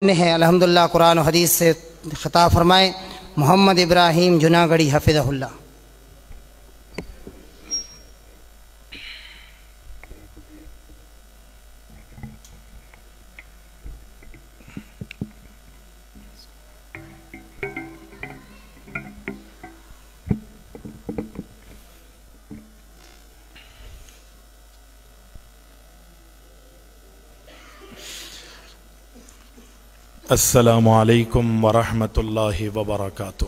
ہے الحمدللہ قرآن و حدیث سے خطاب فرمائے محمد ابراہیم جناگڑھی حفظہ اللہ۔ السلام علیکم ورحمۃ اللہ وبرکاتہ۔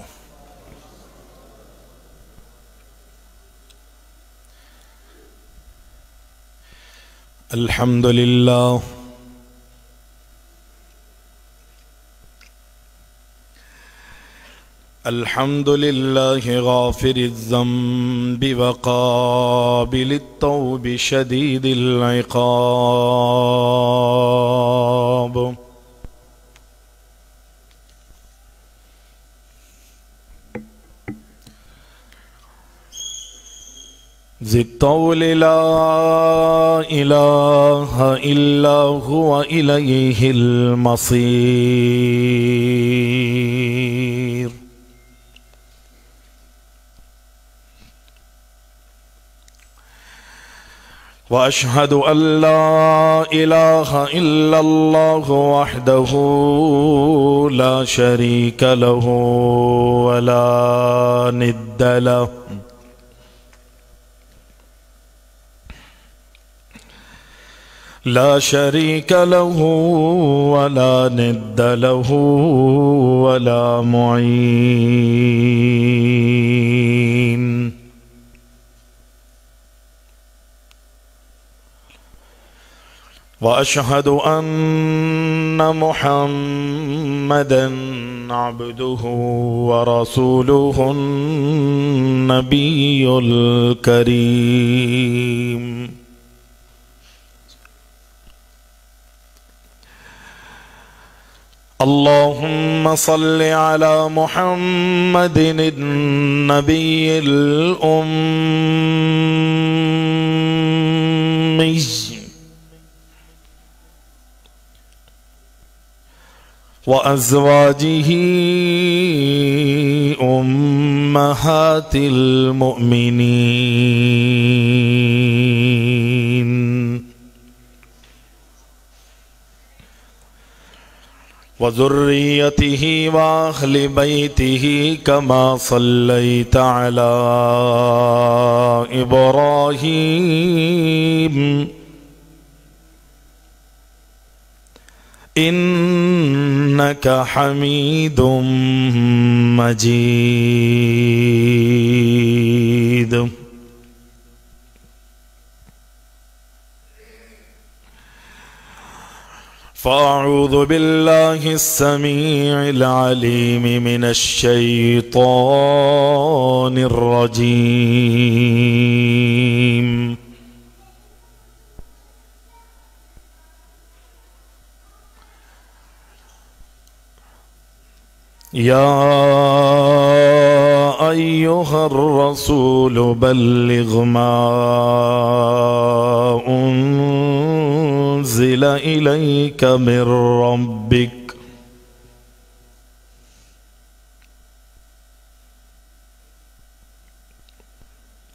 الحمد للہ الحمد للہ غافر الذنب وقابل التوب شدید العقاب، ذی الطول لا الہ الا هو الیہ المصیر، واشہد ان لا الہ الا اللہ وحدہ لا شریک لہ ولا ند لہ، لا شریک لہ ولا ند لہ ولا معین، واشہد ان محمدا عبدہ ورسولہ النبی الکریم، اللہم صل علی محمد النبی الأمی وأزواجہ أمہات المؤمنین، وذریتہ وأہل بیتہ کما صلیت علی ابراہیم انک حمید مجید، فاعوذ باللہ السمیع العلیم من الشیطان الرجیم، یا ایہا الرسول بلغ ما انزل الیک من ربک،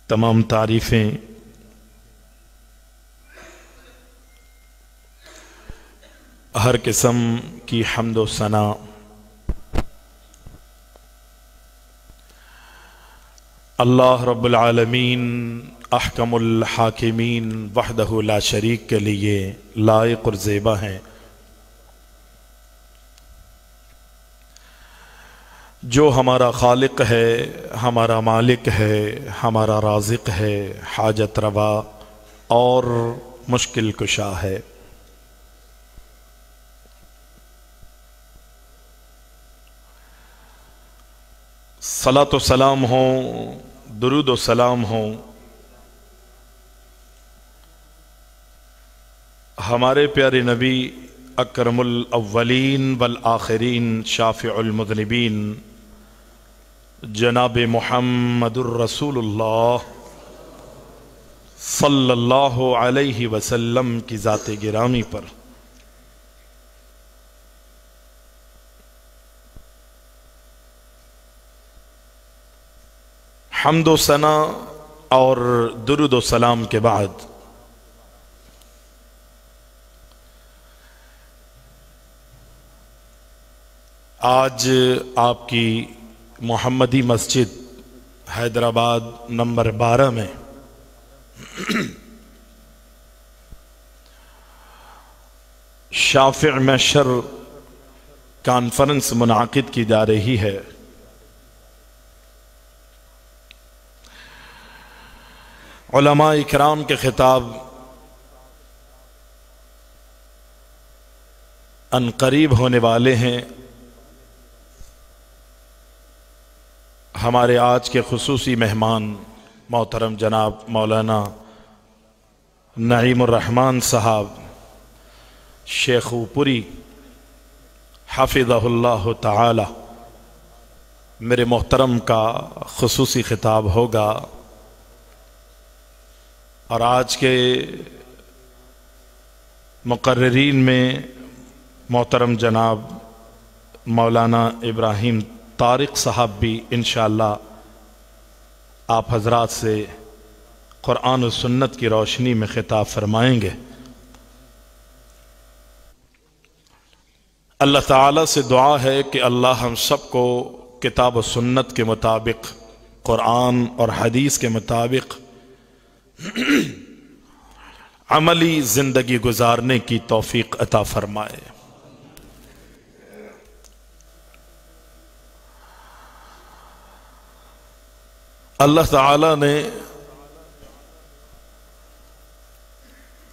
تمام تعریفیں ہر قسم کی حمد و ثنا اللہ رب العالمین احکم الحاکمین وحدہ لا شریک کے لیے لائق اور زیبا ہیں، جو ہمارا خالق ہے، ہمارا مالک ہے، ہمارا رازق ہے، حاجت روا اور مشکل کشا ہے۔ صلاۃ و سلام ہوں، درود و سلام ہوں ہمارے پیارے نبی اکرم الاولین والآخرین شافع المذنبین جناب محمد الرسول اللہ صلی اللہ علیہ وسلم کی ذات گرامی پر، حمد و ثنا اور درود و سلام کے بعد آج آپ کی محمدی مسجد حیدرآباد نمبر 12 میں شافع محشر کانفرنس منعقد کی جا رہی ہے۔ علماء اکرام کے خطاب ان قریب ہونے والے ہیں۔ ہمارے آج کے خصوصی مہمان محترم جناب مولانا نعیم الرحمن صاحب شیخو پوری حفظہ اللہ تعالی، میرے محترم کا خصوصی خطاب ہوگا، اور آج کے مقررین میں محترم جناب مولانا ابراہیم طارق صاحب بھی انشاءاللہ آپ حضرات سے قرآن و سنت کی روشنی میں خطاب فرمائیں گے۔ اللہ تعالیٰ سے دعا ہے کہ اللہ ہم سب کو کتاب و سنت کے مطابق، قرآن اور حدیث کے مطابق عملی زندگی گزارنے کی توفیق عطا فرمائے۔ اللہ تعالیٰ نے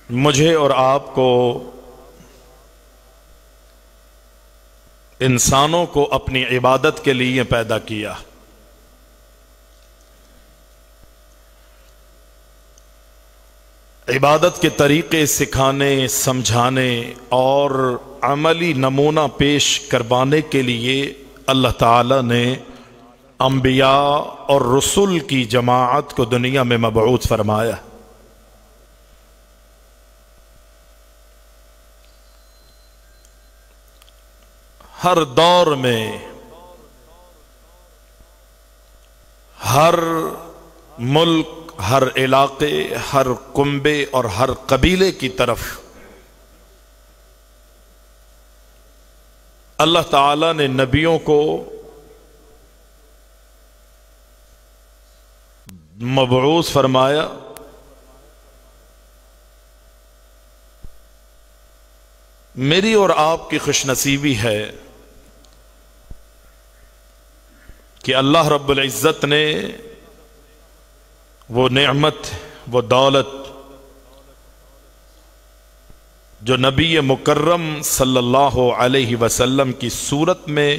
مجھے اور آپ کو، انسانوں کو اپنی عبادت کے لیے پیدا کیا۔ عبادت کے طریقے سکھانے، سمجھانے اور عملی نمونہ پیش کروانے کے لیے اللہ تعالیٰ نے انبیاء اور رسول کی جماعت کو دنیا میں مبعوث فرمایا۔ ہر دور میں، ہر ملک، ہر علاقے، ہر کنبے اور ہر قبیلے کی طرف اللہ تعالیٰ نے نبیوں کو مبعوث فرمایا۔ میری اور آپ کی خوش نصیبی ہے کہ اللہ رب العزت نے وہ نعمت، وہ دولت جو نبی مکرم صلی اللہ علیہ وسلم کی صورت میں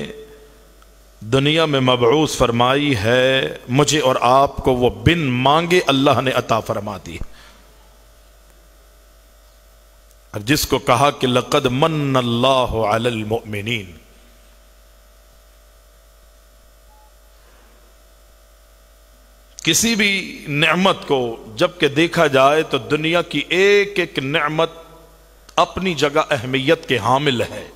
دنیا میں مبعوث فرمائی ہے، مجھے اور آپ کو وہ بن مانگے اللہ نے عطا فرما دی، اور جس کو کہا کہ لقد من اللہ علی المؤمنین۔ کسی بھی نعمت کو جب کہ دیکھا جائے تو دنیا کی ایک ایک نعمت اپنی جگہ اہمیت کے حامل ہے۔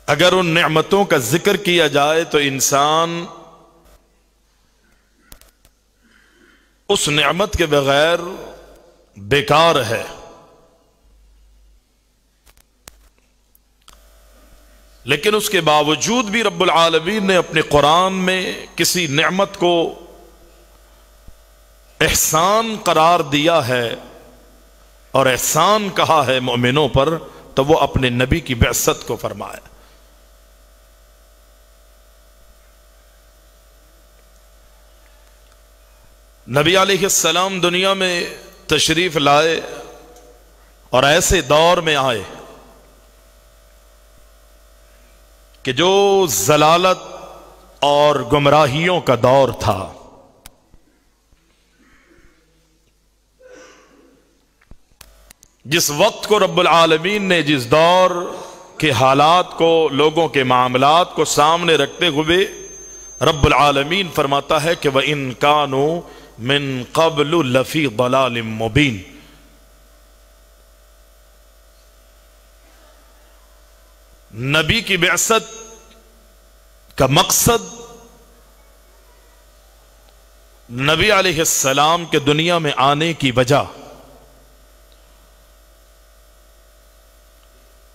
اگر ان نعمتوں کا ذکر کیا جائے تو انسان اس نعمت کے بغیر بیکار ہے۔ لیکن اس کے باوجود بھی رب العالمین نے اپنے قرآن میں کسی نعمت کو احسان قرار دیا ہے اور احسان کہا ہے مومنوں پر، تو وہ اپنے نبی کی بعثت کو فرمایا۔ نبی علیہ السلام دنیا میں تشریف لائے اور ایسے دور میں آئے کہ جو ضلالت اور گمراہیوں کا دور تھا۔ جس وقت کو رب العالمین نے، جس دور کے حالات کو، لوگوں کے معاملات کو سامنے رکھتے ہوئے رب العالمین فرماتا ہے کہ وَإِن كَانُوا مِن قَبْلُ لَفِي ضَلَالٍ مُبِينٍ، نبی کی بعثت کا مقصد نبی علیہ السلام کے دنیا میں آنے کی وجہ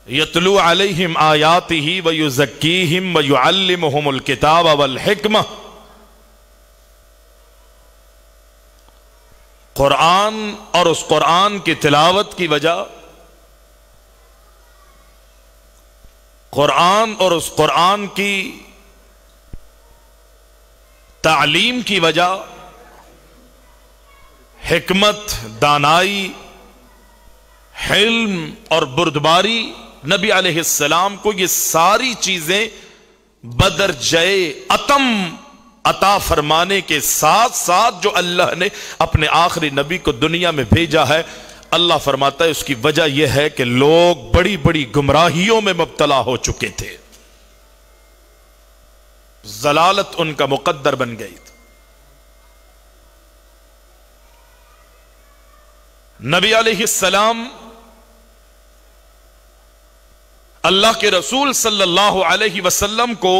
یتلو علیہم آیاتہ ویزکیہم ویعلمہم الکتاب والحکمہ، قرآن اور اس قرآن کی تلاوت کی وجہ، قرآن اور اس قرآن کی تعلیم کی وجہ، حکمت، دانائی، حلم اور بردباری، نبی علیہ السلام کو یہ ساری چیزیں بدرجہ اتم عطا فرمانے کے ساتھ ساتھ جو اللہ نے اپنے آخری نبی کو دنیا میں بھیجا ہے، اللہ فرماتا ہے اس کی وجہ یہ ہے کہ لوگ بڑی بڑی گمراہیوں میں مبتلا ہو چکے تھے، ضلالت ان کا مقدر بن گئی تھی۔ نبی علیہ السلام اللہ کے رسول صلی اللہ علیہ وسلم کو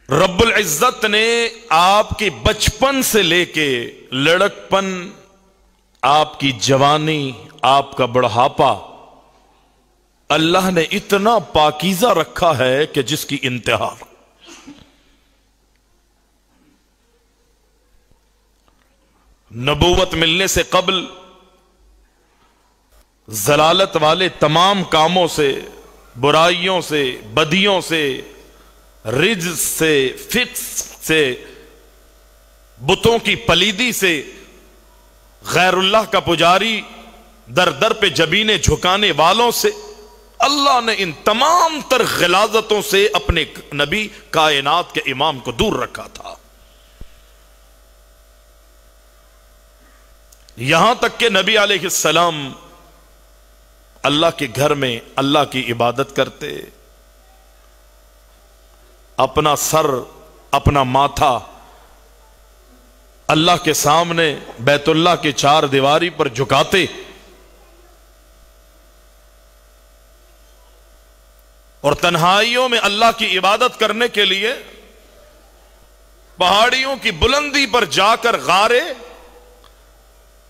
رب العزت نے آپ کی بچپن سے لے کے لڑکپن، آپ کی جوانی، آپ کا بڑھاپا، اللہ نے اتنا پاکیزہ رکھا ہے کہ جس کی انتہا۔ نبوت ملنے سے قبل ضلالت والے تمام کاموں سے، برائیوں سے، بدیوں سے، رجس سے، فسق سے، بتوں کی پلیدی سے، غیر اللہ کا پجاری، در در پہ جبینے جھکانے والوں سے، اللہ نے ان تمام تر غلاظتوں سے اپنے نبی کائنات کے امام کو دور رکھا تھا، یہاں تک کہ نبی علیہ السلام اللہ کے گھر میں اللہ کی عبادت کرتے، اپنا سر، اپنا ماتھا اللہ کے سامنے بیت اللہ کے چار دیواری پر جھکاتے، اور تنہائیوں میں اللہ کی عبادت کرنے کے لیے پہاڑیوں کی بلندی پر جا کر غارے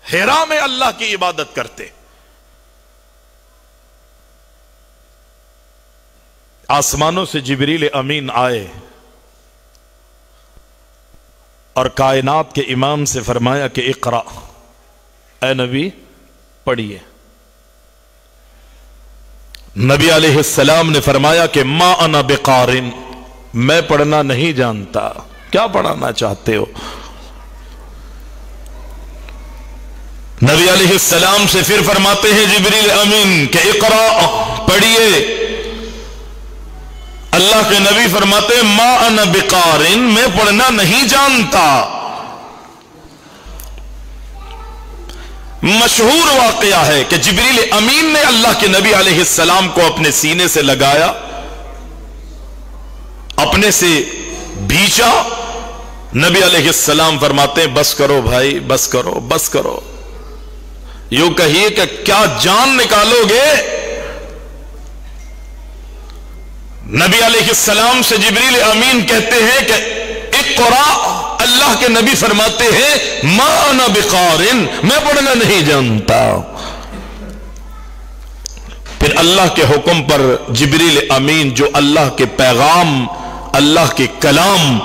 ہیرا میں اللہ کی عبادت کرتے۔ آسمانوں سے جبریل امین آئے اور کائنات کے امام سے فرمایا کہ اقرا، اے نبی پڑھیے۔ نبی علیہ السلام نے فرمایا کہ ما انا بقارن، میں پڑھنا نہیں جانتا، کیا پڑھانا چاہتے ہو؟ نبی علیہ السلام سے پھر فرماتے ہیں جبریل امین کہ اقرا، پڑھیے۔ اللہ کے نبی فرماتے ہیں ما انا بقارن، میں پڑھنا نہیں جانتا۔ مشہور واقعہ ہے کہ جبریل امین نے اللہ کے نبی علیہ السلام کو اپنے سینے سے لگایا، اپنے سے بھیچا۔ نبی علیہ السلام فرماتے ہیں بس کرو بھائی، بس کرو، بس کرو۔ یوں کہیے کہ کیا جان نکالو گے؟ نبی علیہ السلام سے جبریل امین کہتے ہیں کہ اقرا، اللہ کے نبی فرماتے ہیں ما انا بقارن، میں پڑھنا نہیں جانتا۔ پھر اللہ کے حکم پر جبریل امین جو اللہ کے پیغام، اللہ کے کلام،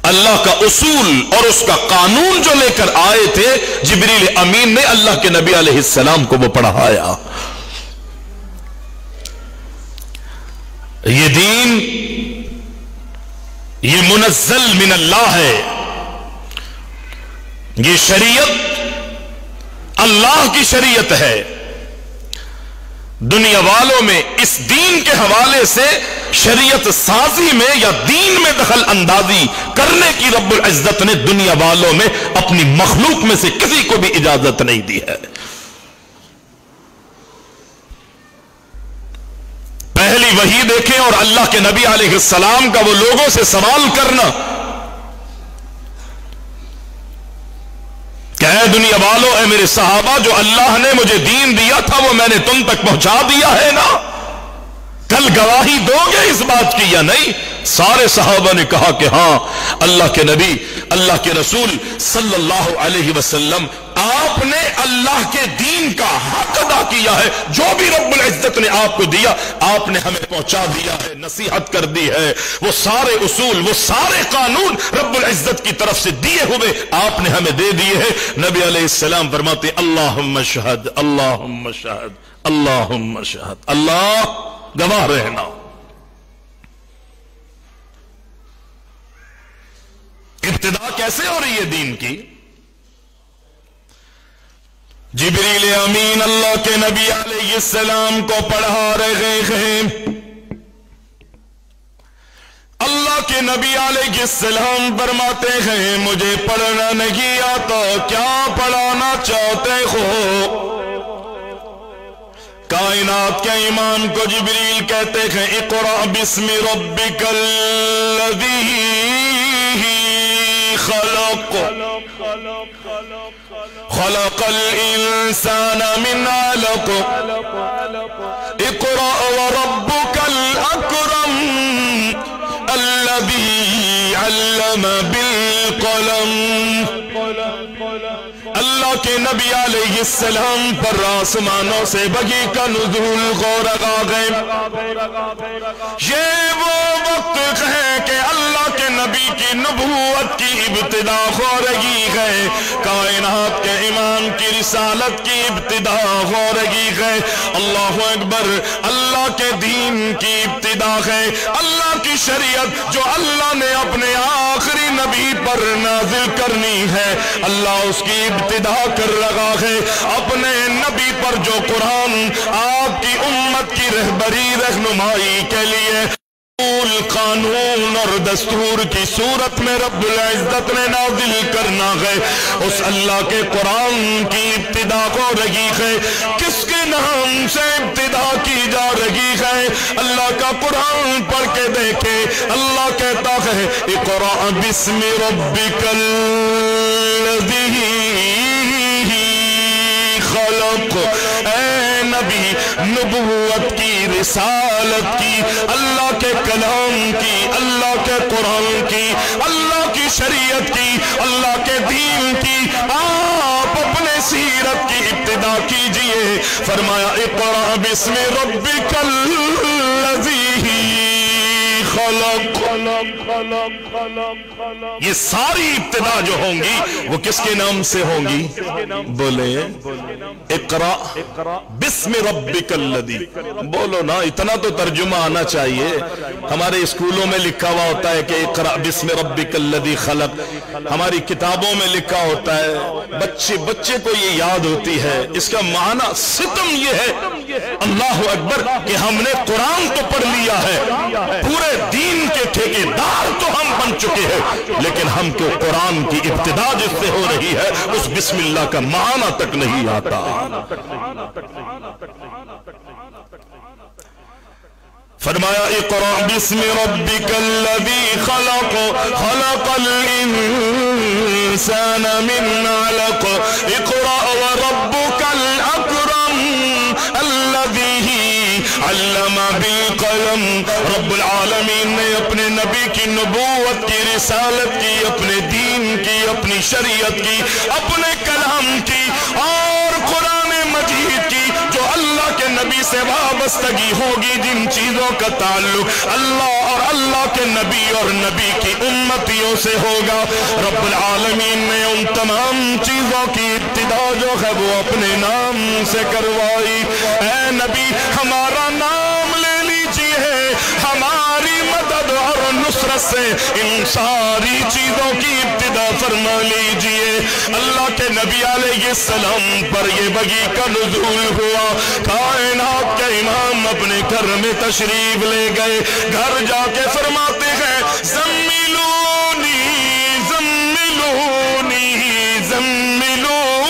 اللہ کا اصول اور اس کا قانون جو لے کر آئے تھے، جبریل امین نے اللہ کے نبی علیہ السلام کو وہ پڑھایا۔ یہ دین، یہ منزل من اللہ ہے، یہ شریعت اللہ کی شریعت ہے۔ دنیا والوں میں اس دین کے حوالے سے شریعت سازی میں یا دین میں دخل اندازی کرنے کی رب العزت نے دنیا والوں میں اپنی مخلوق میں سے کسی کو بھی اجازت نہیں دی ہے۔ پہلی وحی دیکھیں اور اللہ کے نبی علیہ السلام کا وہ لوگوں سے سوال کرنا کہ کہ اے دنیا والو، اے میرے صحابہ، جو اللہ نے مجھے دین دیا تھا وہ میں نے تم تک پہنچا دیا ہے نا؟ کل گواہی دو گے اس بات کی یا نہیں؟ سارے صحابہ نے کہا کہ ہاں اللہ کے نبی، اللہ کے رسول صلی اللہ علیہ وسلم، آپ نے اللہ کے دین کا حق ادا کیا ہے، جو بھی رب العزت نے آپ کو دیا آپ نے ہمیں پہنچا دیا ہے، نصیحت کر دی ہے، وہ سارے اصول، وہ سارے قانون رب العزت کی طرف سے دیے ہوئے آپ نے ہمیں دے دیے ہیں۔ نبی علیہ السلام فرماتے اللہم شہد، اللہم شہد، اللہم شہد، اللہ گواہ رہنا۔ ابتدا کیسے ہو رہی ہے دین کی؟ جبریل امین اللہ کے نبی علیہ السلام کو پڑھا رہے ہیں۔ اللہ کے نبی علیہ السلام فرماتے ہیں مجھے پڑھنا نہیں آتا، کیا پڑھانا چاہتے ہو؟ کائنات کے امام کو جبریل کہتے ہیں اقرأ بسم ربک الذی خلق، خلق الانسان من علق، اقرأ وربک الاکرم الذی علم بالقلم۔ اللہ کے نبی علیہ السلام پر آسمانوں سے وحی کا نزول غور آ گئے۔ یہ وہ وقت ہے کہ اللہ کے نبی کی نبوت کی ابتدا ہو رہی ہے، کائنات کے امام کی رسالت کی ابتدا ہو رہی ہے۔ اللہ اکبر، اللہ کے دین کی ابتدا ہے، اللہ کی شریعت جو اللہ نے اپنے آخری نبی پر نازل کرنی ہے، اللہ اس کی ابتدا کر رہا ہے اپنے نبی پر جو قرآن آپ کی امت کی رہبری رہنمائی کے لیے قانون اور دستور کی صورت میں رب العزت نے نازل کرنا ہے، اس اللہ کے قرآن کی ابتدا ہو رہی ہے۔ کس کے نام سے ابتدا کی جا رہی ہے؟ اللہ کا قرآن پڑھ کے دیکھے، اللہ کہتا ہے اقرأ بسم ربک الذی خلق۔ اے نبی، نبوت کی، رسالت کی، اللہ کے کلام کی، اللہ کے قرآن کی، اللہ کی شریعت کی، اللہ کے دین کی آپ اپنے سیرت کی ابتدا کیجئے۔ فرمایا اقرأ بسم ربک الذی خلق۔ یہ ساری ابتدا جو ہوں گی وہ کس کے نام سے ہوں گی؟ بولے اقرأ بسم ربک الذی۔ بولو نا، اتنا تو ترجمہ آنا چاہیے۔ ہمارے اسکولوں میں لکھا ہوا ہوتا ہے کہ اقرأ بسم ربک الذی خلق، ہماری کتابوں میں لکھا ہوتا ہے، بچے کو یہ یاد ہوتی ہے۔ اس کا معنی ستم یہ ہے، اللہ اکبر، کہ ہم نے قرآن تو پڑھ لیا ہے، پورے دین کے ٹھیکیدار تو ہم بن چکے ہیں، لیکن ہم کو قرآن کی ابتدا جس سے ہو رہی ہے اس بسم اللہ کا معنی تک نہیں آتا۔ فرمایا اقرأ بسم ربک الذی خلق، خلق الانسان من علق، اقرأ وربک الاکرم الذی علم بالقلم۔ رب العالمین نے اپنے نبی کی نبوت کی، رسالت کی، اپنے دین کی، اپنی شریعت کی، اپنے کلام کی اور قرآن مجید کی، جو اللہ کے نبی سے وابستگی ہوگی، جن چیزوں کا تعلق اللہ اور اللہ کے نبی اور نبی کی امتیوں سے ہوگا، رب العالمین نے ان تمام چیزوں کی ابتدا جو ہے وہ اپنے نام سے کروائی۔ اے نبی، ہمارا نام لے لیجئے، ہماری مدد اور نصرت سے ان ساری چیزوں کی ابتدا فرما لیجئے۔ اللہ کے نبی علیہ السلام پر یہ وحی کا نزول ہوا، کائنات کے امام اپنے گھر میں تشریف لے گئے، گھر جا کے فرماتے ہیں زملونی زملونی زملونی،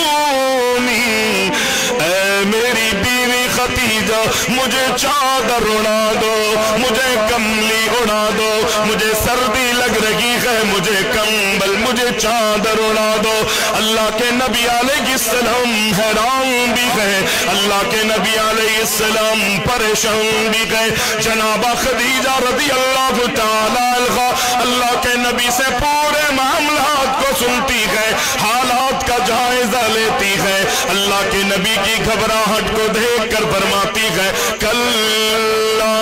اے میری بیوی خدیجہ دو، مجھے چادر اڑا دو، مجھے کملی اڑا دو، مجھے سردی لگ رہی ہے مجھے کمبل، مجھے چادر اڑا دو۔ اللہ کے نبی علیہ السلام حیران بھی گئے، اللہ کے نبی علیہ السلام پریشان بھی گئے۔ جنابہ خدیجہ رضی اللہ تعالی عنہا اللہ کے نبی سے پورے معاملات کو سنتی ہے، حالات کا جائزہ لیتی ہے، اللہ کے نبی کی گھبراہٹ کو دیکھ کر فرماتی ہے کلا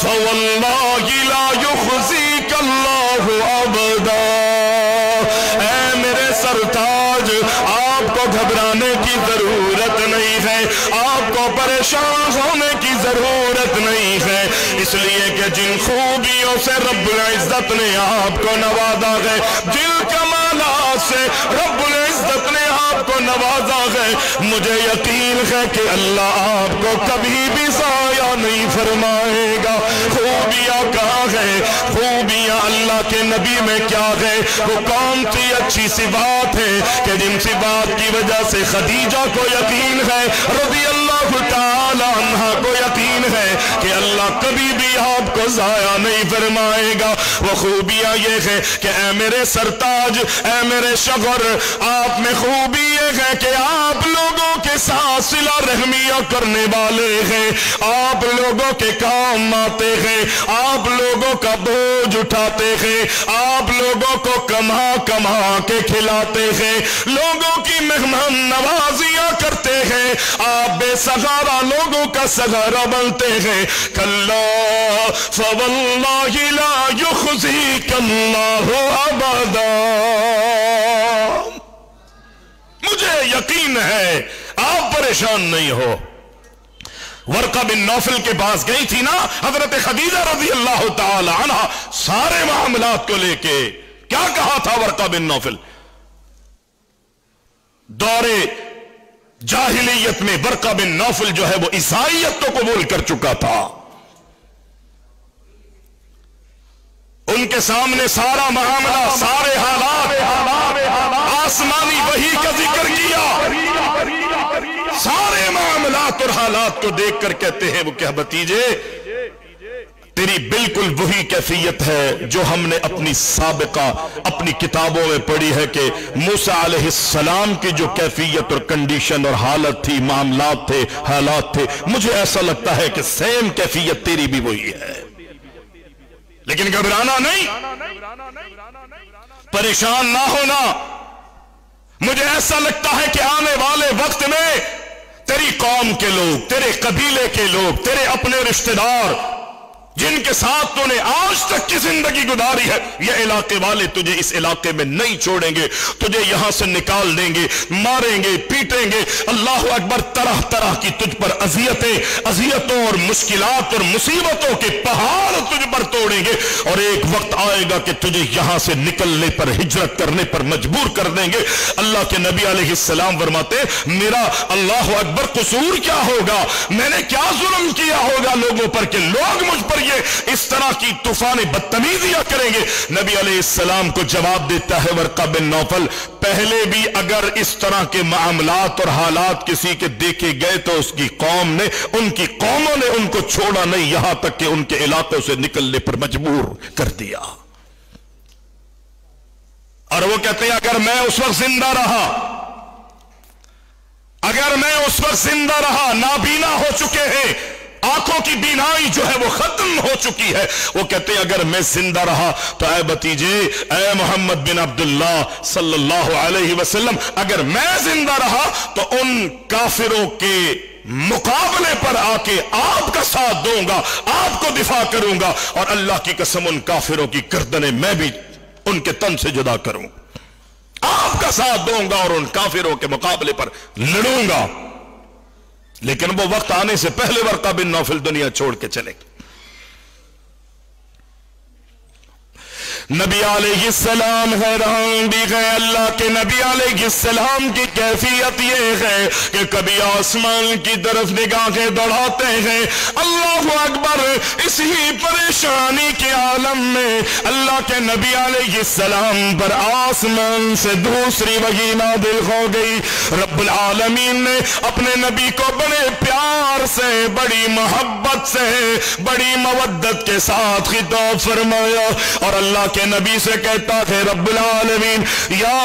فواللہ لا یخزیک اللہ ابدا۔ اے میرے سرتاج، آپ کو گھبرانے کی ضرورت نہیں ہے، آپ کو پریشان ہونے کی ضرورت نہیں ہے، اس لیے کہ جن خوبیوں سے رب العزت نے آپ کو نوازا ہے، جن کمالات سے رب العزت نے آپ کو نوازا ہے، مجھے یقین ہے کہ اللہ آپ کو کبھی بھی ضائع نہیں فرمائے گا۔ خوبیاں کہاں ہے؟ خوبیاں اللہ کے نبی میں کیا ہے؟ وہ کون سی اچھی صفات ہے کہ جن صفات کی وجہ سے خدیجہ کو یقین ہے، رضی اللہ تعالی عنہ کو یقین ہے کہ اللہ کبھی بھی آپ کو ضائع نہیں فرمائے گا۔ وہ خوبیاں یہ ہے کہ اے میرے سرتاج، اے میرے شغر، آپ میں خوبی یہ ہے کہ آپ لوگوں کے ساتھ صلہ رحمیہ کرنے والے ہیں، آپ لوگوں کے کام آتے ہیں، آپ لوگوں کا بوجھ اٹھاتے ہیں، آپ لوگوں کو کما کما کے کھلاتے ہیں، لوگوں کی مہمان نوازیاں کرتے ہیں، آپ بے سہارا لوگوں کا سہارا بنتے ہیں۔ کلا فواللہ لا یخزیک اللہ ابدا۔ مجھے یقین ہے آپ پریشان نہیں ہو۔ ورقہ بن نوفل کے پاس گئی تھی نا حضرت خدیجہ رضی اللہ تعالی عنہ، سارے معاملات کو لے کے کیا کہا تھا ورقہ بن نوفل؟ دور جاہلیت میں ورقہ بن نوفل جو ہے وہ عیسائیت تو قبول کر چکا تھا، ان کے سامنے سارا معاملہ، سارے حالات، آسمانی وحی کا ذکر کیا، سارے معاملات اور حالات کو دیکھ کر کہتے ہیں وہ کہ بھتیجے تیری بالکل وہی کیفیت ہے جو ہم نے اپنی سابقہ اپنی کتابوں میں پڑھی ہے کہ موسیٰ علیہ السلام کی جو کیفیت اور کنڈیشن اور حالت تھی، معاملات تھے، حالات تھے، مجھے ایسا لگتا ہے کہ سیم کیفیت تیری بھی وہی ہے۔ لیکن گھبرانا نہیں، پریشان نہ ہونا۔ مجھے ایسا لگتا ہے کہ آنے والے وقت میں تیری قوم کے لوگ، تیرے قبیلے کے لوگ، تیرے اپنے رشتہ دار جن کے ساتھ تو نے آج تک کی زندگی گزاری ہے، یہ علاقے والے تجھے اس علاقے میں نہیں چھوڑیں گے، تجھے یہاں سے نکال دیں گے، ماریں گے، پیٹیں گے۔ اللہ اکبر، طرح طرح کی تجھ پر اذیتوں اور مشکلات اور مصیبتوں کے پہاڑ تجھ پر توڑیں گے، اور ایک وقت آئے گا کہ تجھے یہاں سے نکلنے پر، ہجرت کرنے پر مجبور کر دیں گے۔ اللہ کے نبی علیہ السلام فرماتے میرا اللہ اکبر قصور کیا ہوگا، میں نے کیا ظلم کیا ہوگا لوگوں پر کہ لوگ مجھ پر اس طرح کی طوفان بدتمیزیاں کریں گے۔ نبی علیہ السلام کو جواب دیتا ہے ورقہ بن نوفل، پہلے بھی اگر اس طرح کے معاملات اور حالات کسی کے دیکھے گئے تو اس کی قوم نے، ان کی قوموں نے ان کو چھوڑا نہیں، یہاں تک کہ ان کے علاقوں سے نکلنے پر مجبور کر دیا۔ اور وہ کہتے ہیں اگر میں اس وقت زندہ رہا، اگر میں اس وقت زندہ رہا، نابینا ہو چکے ہیں، آنکھوں کی بینائی جو ہے وہ ختم ہو چکی ہے، وہ کہتے ہیں اگر میں زندہ رہا تو اے بھتیجے، اے محمد بن عبداللہ صلی اللہ علیہ وسلم، اگر میں زندہ رہا تو ان کافروں کے مقابلے پر آ کے آپ کا ساتھ دوں گا، آپ کو دفاع کروں گا، اور اللہ کی قسم ان کافروں کی گردنیں میں بھی ان کے تن سے جدا کروں، آپ کا ساتھ دوں گا اور ان کافروں کے مقابلے پر لڑوں گا۔ لیکن وہ وقت آنے سے پہلے ورقہ بن نوفل دنیا چھوڑ کے چلے۔ نبی علیہ السلام حیران بھی گئے. اللہ کے نبی علیہ السلام کی کیفیت یہ ہے کہ کبھی آسمان کی طرف نگاہیں دوڑاتے ہیں. اللہ اکبر. اسی پریشانی کے عالم میں اللہ کے نبی علیہ السلام پر آسمان سے دوسری وحی نازل ہو گئی. رب العالمین نے اپنے نبی کو بڑے پیار سے, بڑی محبت سے, بڑی مودت کے ساتھ خطاب فرمایا اور اللہ کے نبی سے کہتا ہے رب العالمین یا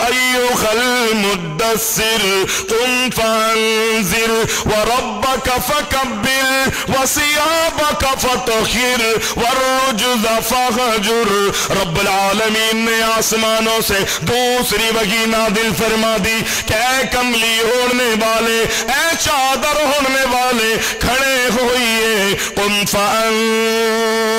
ایھا المدثر قم فانذر وربک فکبر وثیابک فطہر والرجز فہجر. رب العالمین نے آسمانوں سے دوسری وحی نازل فرما دی کہ اے کملی اوڑھنے والے, اے چادر اوڑھنے والے کھڑے ہوئیے. قم فانذر,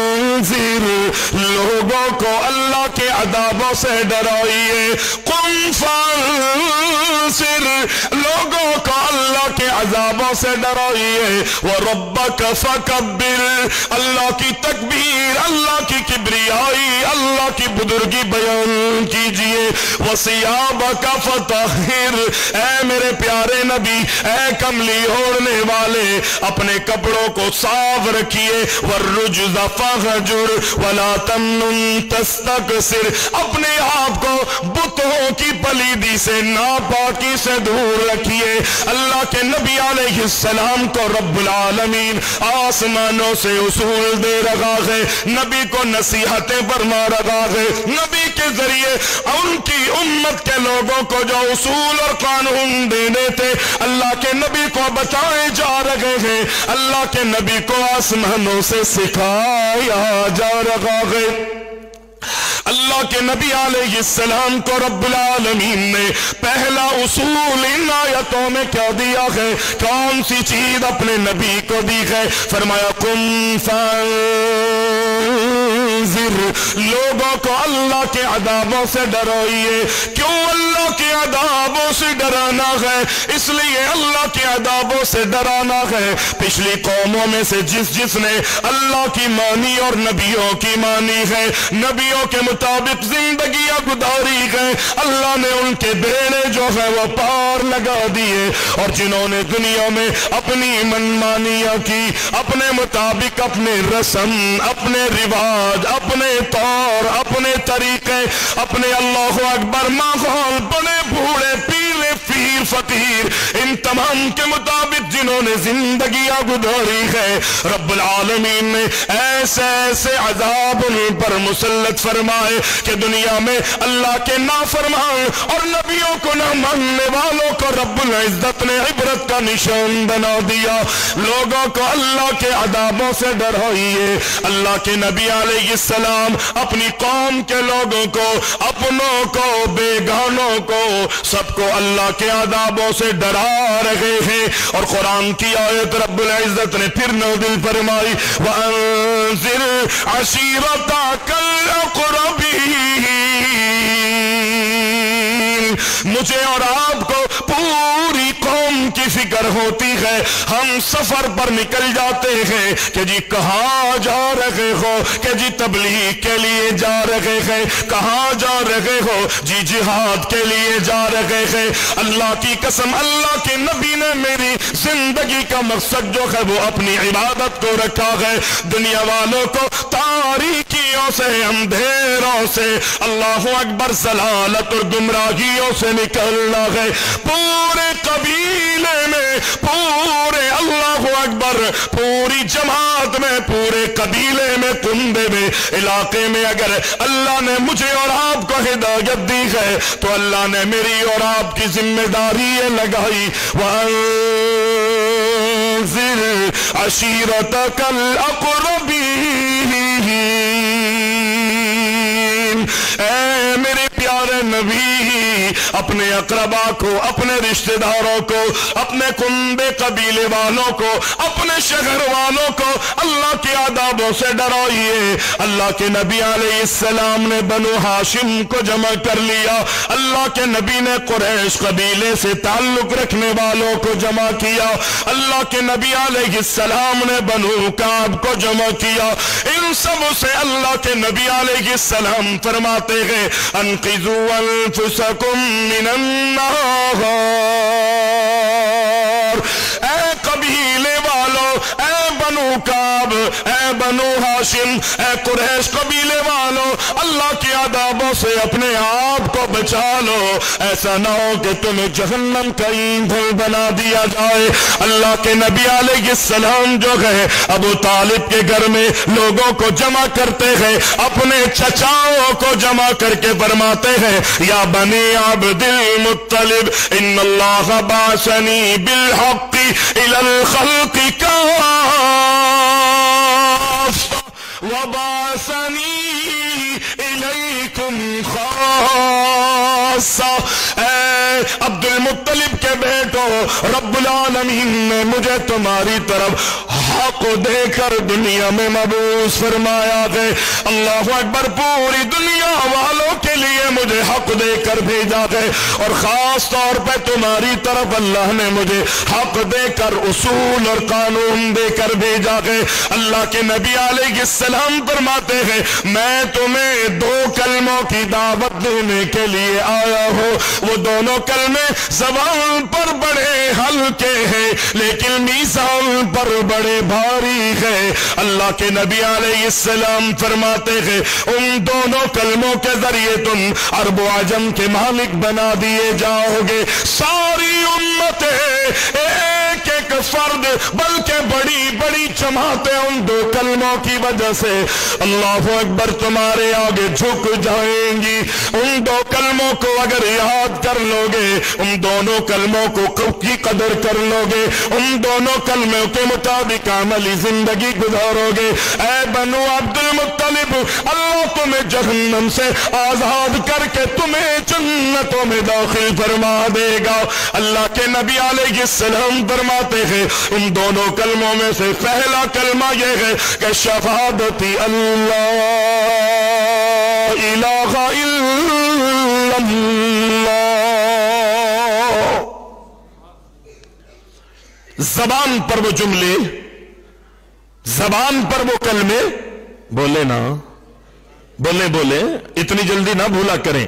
لوگوں کو اللہ کے عذابوں سے ڈرائیے. قم فانذر, لوگوں کو اللہ کے عذابوں سے ڈرائیے. وَرَبَّكَ فَكَبِّرْ, اللہ کی تکبیر, اللہ کی کبریائی, اللہ کی بزرگی بیان کیجئے. وَثِيَابَكَ فَطَهِّرْ, اے میرے پیارے نبی, اے کملی اوڑھنے والے اپنے کپڑوں کو صاف رکھیے. وَالرُّجْزَ فَهْجُرْ وَلَا تَمْنُن تَسْتَكْثِرْ, اپنے آپ کو بتوں کی پلیدی سے, ناپاکی سے دور رکھیے. اللہ کے نبی علیہ السلام کو رب العالمین آسمانوں سے اصول دے رہا ہے, نبی کو نصیحتیں فرما رہا ہے. نبی کے ذریعے ان کی امت کے لوگوں کو جو اصول اور قانون دینے تھے اللہ کے نبی کو بتائے جا رہے ہیں. اللہ کے نبی کو آسمانوں سے سکھایا جا رہا ہے. اللہ کے نبی علیہ السلام کو رب العالمین نے پہلا اصول ان آیتوں میں کیا دیا ہے؟ کون سی چیز اپنے نبی کو دی ہے؟ فرمایا قم فانذر, لوگوں کو اللہ کے عذابوں سے ڈرائیے. کیوں اللہ کے عذابوں سے ڈرانا ہے؟ اس لیے اللہ کے عذابوں سے ڈرانا ہے پچھلی قوموں میں سے جس نے اللہ کی مانی اور نبیوں کی مانی ہے, نبیوں کے مطابق زندگیاں گزاری ہے, اللہ نے ان کے بیڑے جو ہے وہ پار لگا دیے. اور جنہوں نے دنیا میں اپنی منمانیاں کی, اپنے مطابق اپنے رسم, اپنے رواج, اپنے طور, اپنے طریقے, اپنے اللہ اکبر ماحول, بڑے بوڑھے پیلے پیر فقیر, ان تمام کے مطابق جنہوں نے زندگیاں گزاری ہے, رب العالمین نے ایسے ایسے عذاب ان پر مسلط فرمائے کہ دنیا میں اللہ کے نافرمان اور نبیوں کو نہ ماننے والوں کو رب العزت نے عبرت کا نشان بنا دیا. لوگوں کو اللہ کے عذابوں سے ڈرائیے. اللہ کے نبی علیہ السلام اپنی قوم کے لوگوں کو, اپنوں کو, بیگانوں کو, سب کو اللہ کے عذابوں سے ڈرا رہے ہیں. اور قرآن کی آیت رب العزت نے پھر نازل فرمائی وَأَنذِرْ عَشِيرَتَكَ الْأَقْرَبِينَ. مجھے اور آپ کو پوری قوم کی فکر ہوتی ہے. ہم سفر پر نکل جاتے ہیں کہ جی کہاں جا رہے ہو, کہ جی تبلیغ کے لیے جا رہے ہیں. کہاں جا رہے ہو؟ جی جہاد کے لیے جا رہے ہیں. اللہ کی قسم اللہ کے نبی نے میری زندگی کا مقصد جو ہے وہ اپنی عبادت کو رکھا ہے. دنیا والوں کو تاریکیوں سے, اندھیروں سے, اللہ اکبر ضلالت اور گمراہیوں سے نکلنا ہے. پورے قبیلے میں, پورے اللہ اکبر پوری جماعت میں, پورے قبیلے میں, کنبے میں, علاقے میں اگر اللہ نے مجھے اور آپ کو ہدایت دی ہے تو اللہ نے میری اور آپ کی ذمہ داری یہ لگائی وَأَنذِرْ عَشِيرَتَكَ الْأَقْرَبِينَ. اے میرے پیارے نبی, اپنے اقربا کو، اپنے رشتہ داروں کو، اپنے کنبے قبیلے والوں کو، اپنے شہر والوں کو اللہ کے عذابوں سے ڈرائیے۔ اللہ کے نبی علیہ السلام نے بنو ہاشم کو جمع کر لیا، اللہ کے نبی نے قریش قبیلے سے تعلق رکھنے والوں کو جمع کیا، اللہ کے نبی علیہ السلام نے بنو کعب کو جمع کیا۔ ان سب سے اللہ کے نبی علیہ السلام فرماتے ہیں انقذوا انفسکم من النار، اے قبیلے والوں، اے بنو کعب، اے بنو ہاشم، اے قریش قبیلے والوں، اللہ کے عذابوں سے اپنے آپ کو بچا لو، ایسا نہ ہو کہ تمہیں جہنم کا ایندھن بنا دیا جائے۔ اللہ کے نبی علیہ السلام جو ہے ابو طالب کے گھر میں لوگوں کو جمع کرتے ہیں، اپنے چچاؤں کو جمع کر کے فرماتے ہیں یا بنی عبد المطلب ان اللہ بعثنی بالحق الى الخلق کافہ وبعثنی الیکم خاصہ۔ اے عبد المطلب کے بیٹو، رب العالمین نے مجھے تمہاری طرف حق دے کر دنیا میں مبعوث فرمایا ہے۔ اللہ اکبر، پوری دنیا والوں کے لیے مجھے حق دے کر بھیجا ہے، اور خاص طور پہ تمہاری طرف اللہ نے مجھے حق دے کر اصول اور قانون دے کر بھیجا ہے۔ اللہ کے نبی علیہ السلام فرماتے ہیں میں تمہیں دو کلموں کی دعوت دینے کے لیے آیا ہوں، وہ دونوں کلمے زبان پر بڑے ہلکے ہیں لیکن میزان پر بڑے بھاری ہے۔ اللہ کے نبی علیہ السلام فرماتے ہیں ان دونوں کلموں کے ذریعے تم عرب و عجم کے مالک بنا دیے جاؤ گے۔ ساری امتیں ایک ایک فرد بلکہ بڑی بڑی جماعتیں ان دو کلموں کی وجہ سے اللہ اکبر تمہارے آگے جھک جائیں گی۔ ان دو کلموں کو اگر یاد کر لو گے، ان دونوں کلموں کو کی قدر کر لو گے، ان دونوں کلموں کے مطابق عملی زندگی گزارو گے، اے بنو عبد المطلب اللہ تمہیں جہنم سے آزاد کر کے تمہیں جنتوں میں داخل فرما دے گا۔ اللہ کے نبی علیہ السلام فرماتے ہیں ان دونوں کلموں میں سے پہلا کلمہ یہ ہے کہ شہادتی اللہ الہ الا اللہ۔ زبان پر وہ جملے، زبان پر وہ کلمے، بولے نا، بولے اتنی جلدی نہ بھولا کریں،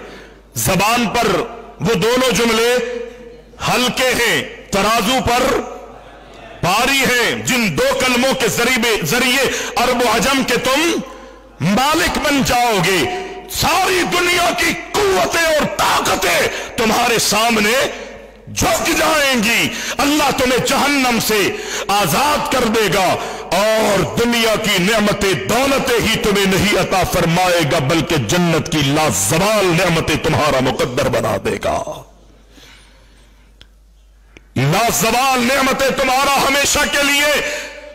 زبان پر وہ دونوں جملے ہلکے ہیں، ترازو پر بھاری ہیں، جن دو کلموں کے ذریعے عرب و عجم کے تم مالک بن جاؤ گے۔ ساری دنیا کی قوتیں اور طاقتیں تمہارے سامنے جھک جائیں گی، اللہ تمہیں جہنم سے آزاد کر دے گا، اور دنیا کی نعمتیں دولتیں ہی تمہیں نہیں عطا فرمائے گا بلکہ جنت کی لازوال نعمتیں تمہارا مقدر بنا دے گا۔ لازوال نعمتیں تمہارا ہمیشہ کے لیے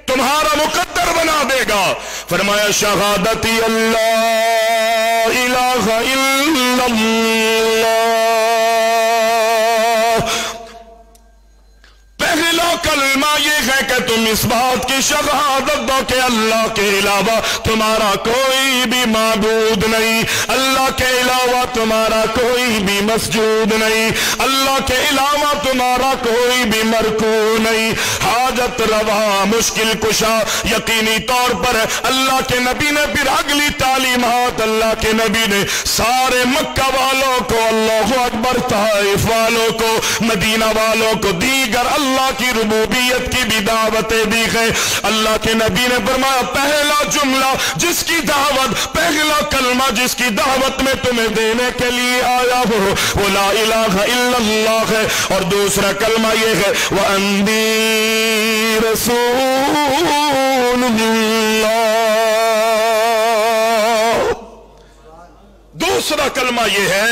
تمہارا مقدر بنا دے گا۔ فرمایا شہادتی اللہ الہ الا اللہ۔ پہلا کلمہ یہ ہے کہ تم اس بات کی شہادت دو کہ اللہ کے علاوہ تمہارا کوئی بھی معبود نہیں، اللہ کے علاوہ تمہارا کوئی بھی مسجود نہیں، اللہ کے علاوہ تمہارا کوئی بھی مرکوع نہیں، حاجت روا، مشکل کشا۔ یقینی طور پر اللہ کے نبی نے پھر اگلی تعلیمات اللہ کے نبی نے سارے مکہ والوں کو، اللہ اکبر، طائف والوں کو، مدینہ والوں کو، دیگر اللہ کی ربوبیت کی بھی دعوتیں دی ہے۔ اللہ کے نبی نے فرمایا پہلا جملہ جس کی دعوت، پہلا کلمہ جس کی دعوت میں تمہیں دینے کے لیے آیا ہو وہ لا الہ الا اللہ ہے، اور دوسرا کلمہ یہ ہے وَأَنِّي رَسُولُ اللَّهِ۔ دوسرا کلمہ یہ ہے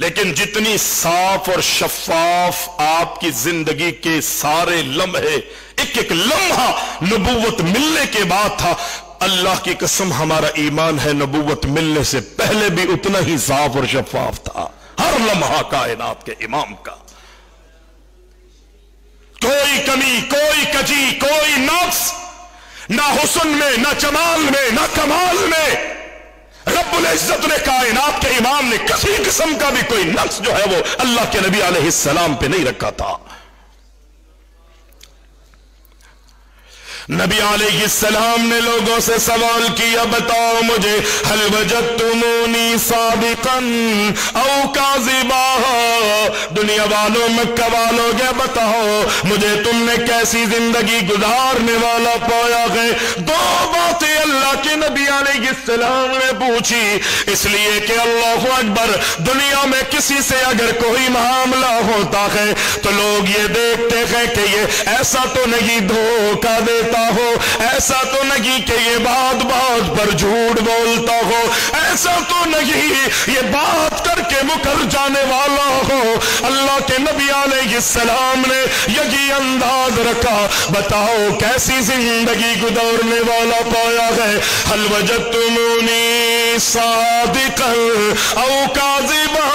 لیکن جتنی صاف اور شفاف آپ کی زندگی کے سارے لمحے، ایک ایک لمحہ نبوت ملنے کے بعد تھا، اللہ کی قسم ہمارا ایمان ہے نبوت ملنے سے پہلے بھی اتنا ہی صاف اور شفاف تھا، ہر لمحہ کائنات کے امام کا، کوئی کمی، کوئی کجی، کوئی نقص، نہ حسن میں، نہ جمال میں، نہ کمال میں رب العزت نے، کائنات کے امام نے کسی قسم کا بھی کوئی نقص جو ہے وہ اللہ کے نبی علیہ السلام پہ نہیں رکھا تھا۔ نبی علیہ السلام نے لوگوں سے سوال کیا، بتاؤ مجھے هل وجدتمونی صادقا او کاذبا، دنیا والوں، مکہ والوں کے بتاؤ مجھے تم نے کیسی زندگی گزارنے والا پایا ہے؟ دو باتیں اللہ کے نبی علیہ السلام نے پوچھی، اس لیے کہ اللہ اکبر، دنیا میں کسی سے اگر کوئی معاملہ ہوتا ہے تو لوگ یہ دیکھتے ہیں کہ یہ ایسا تو نہیں دھوکہ دیتا ہو، ایسا تو نہیں کہ یہ بات بات پر جھوٹ بولتا ہو، ایسا تو نہیں یہ بات کر کے مکر جانے والا ہو۔ اللہ کے نبی علیہ السلام نے یہی انداز رکھا، بتاؤ کیسی زندگی گزارنے والا پایا ہے؟ هل وجدتمونی صادقا او کاذبا،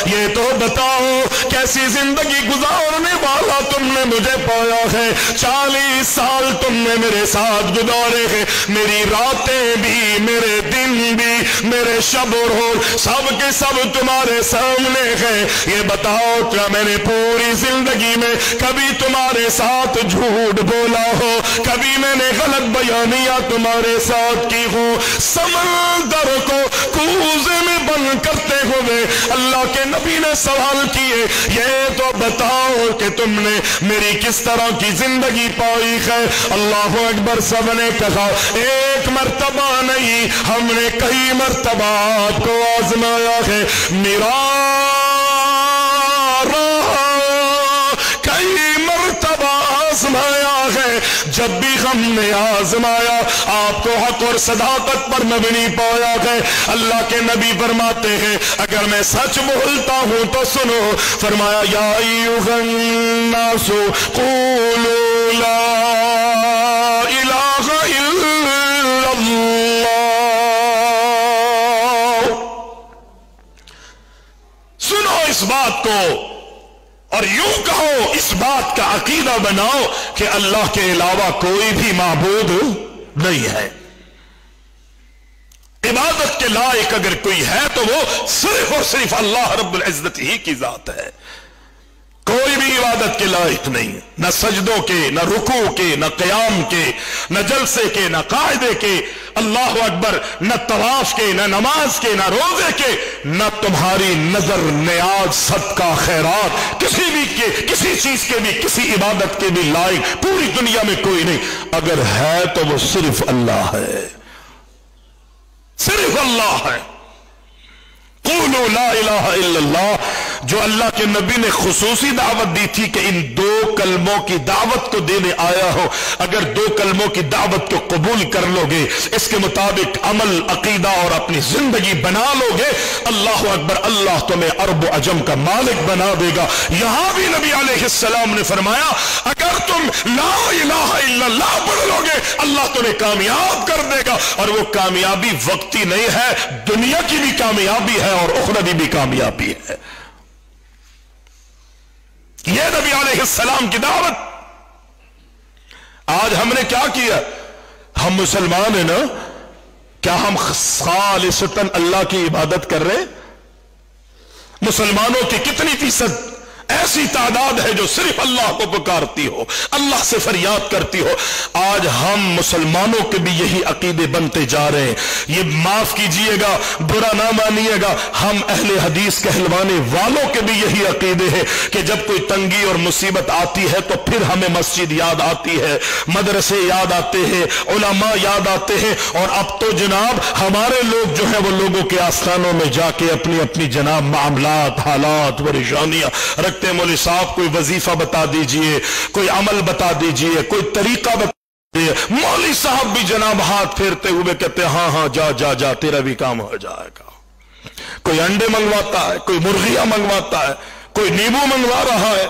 یہ تو بتاؤ کیسی زندگی گزارنے والا تم نے مجھے پایا ہے؟ 40 سال تم نے میرے ساتھ گزارے ہیں، میری راتیں بھی، میرے دن بھی، میرے شب و روز سب کے سب تمہارے سامنے ہیں، یہ بتاؤ کیا میں نے پوری زندگی میں کبھی تمہارے ساتھ جھوٹ بولا ہو، کبھی میں نے غلط بیانیاں تمہارے ساتھ کی ہو؟ سمندر کو کوزے میں بند کرتے ہوئے اللہ کے نبی نے سوال کیے، یہ تو بتاؤ کہ تم نے میری کس طرح کی زندگی پائی ہے؟ اللہ اکبر، سب نے کہا ایک مرتبہ نہیں، ہم نے کئی مرتبہ آپ کو آزمایا ہے، میرا کئی مرتبہ آزمایا ہے، جب بھی ہم نے آزمایا آپ کو حق اور صداقت پر مبنی پایا ہے۔ اللہ کے نبی فرماتے ہیں اگر میں سچ بولتا ہوں تو سنو، فرمایا یا ایھا الناس قولوا لا الہ الا اللہ، سنو اس بات کو اور یوں کہو، اس بات کا عقیدہ بناؤ کہ اللہ کے علاوہ کوئی بھی معبود نہیں ہے، عبادت کے لائق اگر کوئی ہے تو وہ صرف اور صرف اللہ رب العزت ہی کی ذات ہے، کوئی بھی عبادت کے لائق نہیں، نہ سجدوں کے، نہ رکوع کے، نہ قیام کے، نہ جلسے کے، نہ قاعدے کے، اللہ اکبر، نہ طواف کے، نہ نماز کے، نہ روزے کے، نہ تمہاری نظر، نیاز، صدقہ، خیرات، کسی چیز کے بھی، کسی عبادت کے بھی لائق پوری دنیا میں کوئی نہیں، اگر ہے تو وہ صرف اللہ ہے، صرف اللہ ہے۔ قولوا لا الہ الا اللہ، جو اللہ کے نبی نے خصوصی دعوت دی تھی کہ ان 2 کلموں کی دعوت کو دینے آیا ہو، اگر 2 کلموں کی دعوت کو قبول کر لو گے، اس کے مطابق عمل، عقیدہ اور اپنی زندگی بنا لو گے، اللہ اکبر، اللہ تمہیں عرب و عجم کا مالک بنا دے گا۔ یہاں بھی نبی علیہ السلام نے فرمایا اگر تم لا الہ الا اللہ پڑھ لو گے اللہ تمہیں کامیاب کر دے گا، اور وہ کامیابی وقتی نہیں ہے، دنیا کی بھی کامیابی ہے اور اخروی بھی کامیابی ہے۔ یہ نبی علیہ السلام کی دعوت۔ آج ہم نے کیا کیا؟ ہم مسلمان ہیں نا، کیا ہم خالصتاً اللہ کی عبادت کر رہے؟ مسلمانوں کی کتنی فیصد ایسی تعداد ہے جو صرف اللہ کو پکارتی ہو، اللہ سے فریاد کرتی ہو؟ آج ہم مسلمانوں کے بھی یہی عقیدے بنتے جا رہے ہیں۔ یہ معاف کیجئے گا، برا نہ مانیے گا، ہم اہل حدیث کہلوانے والوں کے بھی یہی عقیدے ہیں کہ جب کوئی تنگی اور مصیبت آتی ہے تو پھر ہمیں مسجد یاد آتی ہے، مدرسے یاد آتے ہیں، علماء یاد آتے ہیں، اور اب تو جناب ہمارے لوگ جو ہیں وہ لوگوں کے آستانوں میں جا کے اپنی اپنی جناب معاملات، حالات، پریشانیاں رکھتے۔ مولوی صاحب کوئی وظیفہ بتا دیجئے، کوئی عمل بتا دیجئے، کوئی طریقہ بتا دیجئے، مولوی صاحب بھی جناب ہاتھ پھیرتے ہوئے کہتے ہاں ہاں جا جا جا تیرا بھی کام ہو جائے گا۔ کوئی انڈے منگواتا ہے، کوئی مرغیاں منگواتا ہے، کوئی نیبو منگوا رہا ہے،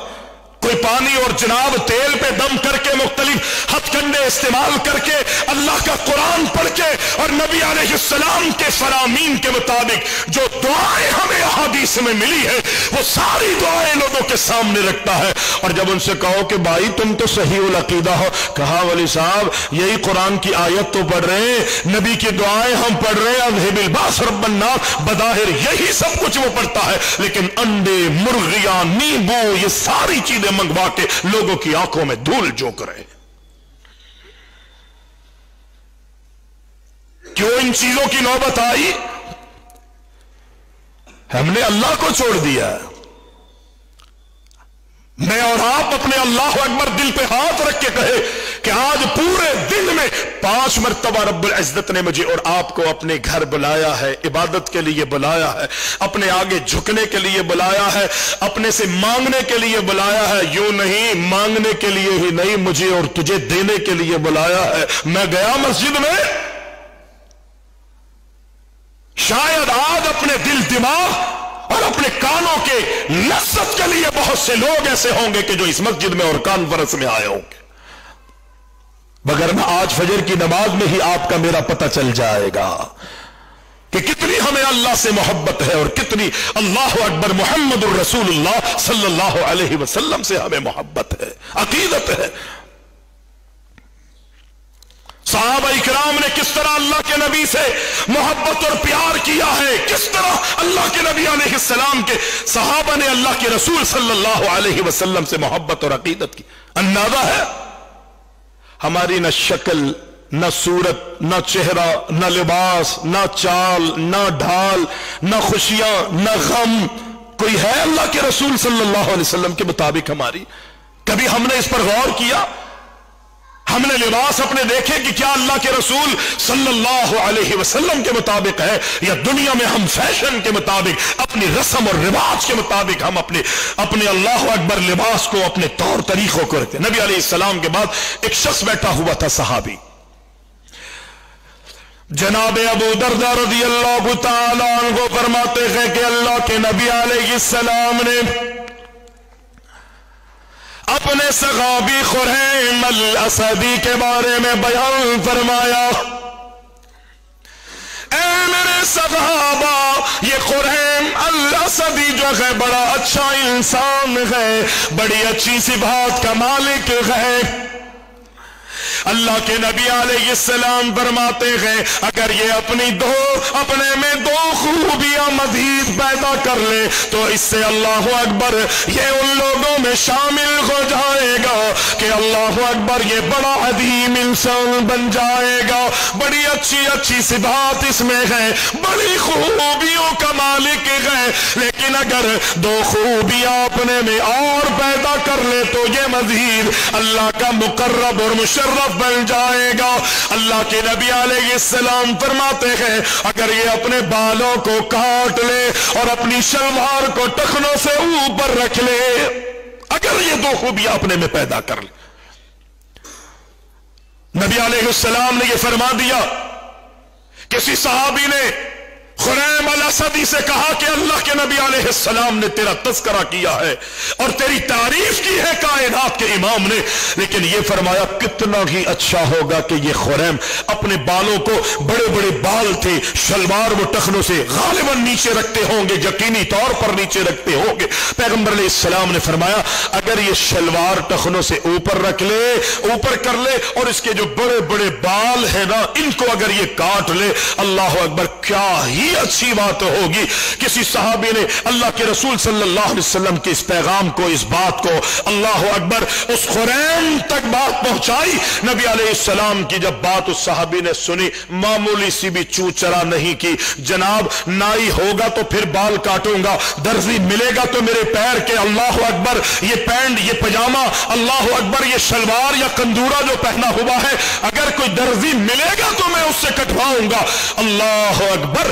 کوئی پانی اور جناب تیل پہ دم کر کے مختلف ہتھ کنڈے استعمال کر کے اللہ کا قرآن پڑھ کے اور نبی علیہ السلام کے فرامین کے مطابق جو دعائیں ہمیں احادیث میں ملی ہے وہ ساری دعائیں لوگوں کے سامنے رکھتا ہے۔ اور جب ان سے کہو کہ بھائی تم تو صحیح العقیدہ ہو، کہا ولی صاحب یہی قرآن کی آیت تو پڑھ رہے ہیں، نبی کی دعائیں ہم پڑھ رہے ہیں، اذھب الباس رب الناس، بظاہر یہی سب کچھ وہ پڑھتا ہے، لیکن انڈے، مرغیاں، نیبو، یہ ساری چیزیں منگوا کے لوگوں کی آنکھوں میں دھول جھونک رہے۔ کیوں ان چیزوں کی نوبت آئی؟ ہم نے اللہ کو چھوڑ دیا۔ میں اور آپ اپنے اللہ اکبر دل پہ ہاتھ رکھ کے کہے کہ آج پورے دن میں 5 مرتبہ رب العزت نے مجھے اور آپ کو اپنے گھر بلایا ہے، عبادت کے لیے بلایا ہے، اپنے آگے جھکنے کے لیے بلایا ہے، اپنے سے مانگنے کے لیے بلایا ہے، یوں نہیں مانگنے کے لیے ہی نہیں، مجھے اور تجھے دینے کے لیے بلایا ہے۔ میں گیا مسجد میں، شاید آج اپنے دل دماغ اور اپنے کانوں کے لذت کے لیے بہت سے لوگ ایسے ہوں گے کہ جو اس مسجد میں اور کانفرنس میں آئے ہوں گے، مگر میں آج فجر کی نماز میں ہی آپ کا میرا پتہ چل جائے گا کہ کتنی ہمیں اللہ سے محبت ہے اور کتنی اللہ اکبر محمد الرسول اللہ صلی اللہ علیہ وسلم سے ہمیں محبت ہے، عقیدت ہے۔ صحابہ اکرام نے کس طرح اللہ کے نبی سے محبت اور پیار کیا ہے، کس طرح اللہ کے نبی علیہ السلام کے صحابہ نے اللہ کے رسول صلی اللہ علیہ وسلم سے محبت اور عقیدت کی۔ اندازہ ہے ہماری نہ شکل، نہ صورت، نہ چہرہ، نہ لباس، نہ چال، نہ ڈھال، نہ خوشیاں، نہ غم، کوئی ہے اللہ کے رسول صلی اللہ علیہ وسلم کے مطابق ہماری؟ کبھی ہم نے اس پر غور کیا؟ ہم نے لباس اپنے دیکھے کہ کیا اللہ کے رسول صلی اللہ علیہ وسلم کے مطابق ہے، یا دنیا میں ہم فیشن کے مطابق اپنی رسم اور رواج کے مطابق ہم اپنے اللہ اکبر لباس کو، اپنے طور طریقوں کو رکھتے؟ نبی علیہ السلام کے بعد ایک شخص بیٹھا ہوا تھا، صحابی جناب ابو دردہ رضی اللہ تعالیٰ عنہ فرماتے ہیں کہ اللہ کے نبی علیہ السلام نے اپنے صحابی خریم الاسدی کے بارے میں بیان فرمایا، اے میرے صحابہ، یہ خریم الاسدی جو ہے بڑا اچھا انسان ہے، بڑی اچھی صفات کا مالک ہے۔ اللہ کے نبی علیہ السلام فرماتے ہیں اگر یہ اپنے میں 2 خوبیاں مزید پیدا کر لے تو اس سے اللہ اکبر یہ ان لوگوں میں شامل ہو جائے گا کہ اللہ اکبر یہ بڑا عظیم انسان بن جائے گا، بڑی اچھی صفات اس میں ہے، بڑی خوبیوں کا مالک ہے، لیکن اگر 2 خوبیاں اپنے میں اور پیدا کر لے تو یہ مزید اللہ کا مقرب اور مشرف بن جائے گا۔ اللہ کے نبی علیہ السلام فرماتے ہیں اگر یہ اپنے بالوں کو کاٹ لے اور اپنی شلوار کو ٹخنوں سے اوپر رکھ لے، اگر یہ 2 خوبیاں اپنے میں پیدا کر لے، نبی علیہ السلام نے یہ فرما دیا۔ کسی صحابی نے خریم الاسدی سے کہا کہ اللہ کے نبی علیہ السلام نے تیرا تذکرہ کیا ہے اور تیری تعریف کی ہے کائنات کے امام نے، لیکن یہ فرمایا کتنا ہی اچھا ہوگا کہ یہ خریم اپنے بالوں کو، بڑے بڑے بال تھے، شلوار وہ ٹخنوں سے غالباً نیچے رکھتے ہوں گے، یقینی طور پر نیچے رکھتے ہوں گے۔ پیغمبر علیہ السلام نے فرمایا اگر یہ شلوار ٹخنوں سے اوپر رکھ لے، اوپر کر لے، اور اس کے جو بڑے بڑے بال ہیں نا ان کو اگر یہ کاٹ لے، اللہ اکبر کیا ہی اچھی بات ہوگی۔ کسی صحابی نے اللہ کے رسول صلی اللہ علیہ وسلم کے اس پیغام کو، اس بات کو، اللہ اکبر، اس خریم تک بات پہنچائی۔ نبی علیہ السلام کی جب بات اس صحابی نے سنی، معمولی سی بھی چوچرا نہیں کی، جناب نائی ہوگا تو پھر بال کاٹوں گا، درزی ملے گا تو میرے پیر کے، اللہ اکبر، یہ پینٹ، یہ پجامہ، اللہ اکبر، یہ شلوار یا کندورا جو پہنا ہوا ہے، اگر کوئی درزی ملے گا تو میں اس سے کٹواؤں گا۔ اللہ اکبر،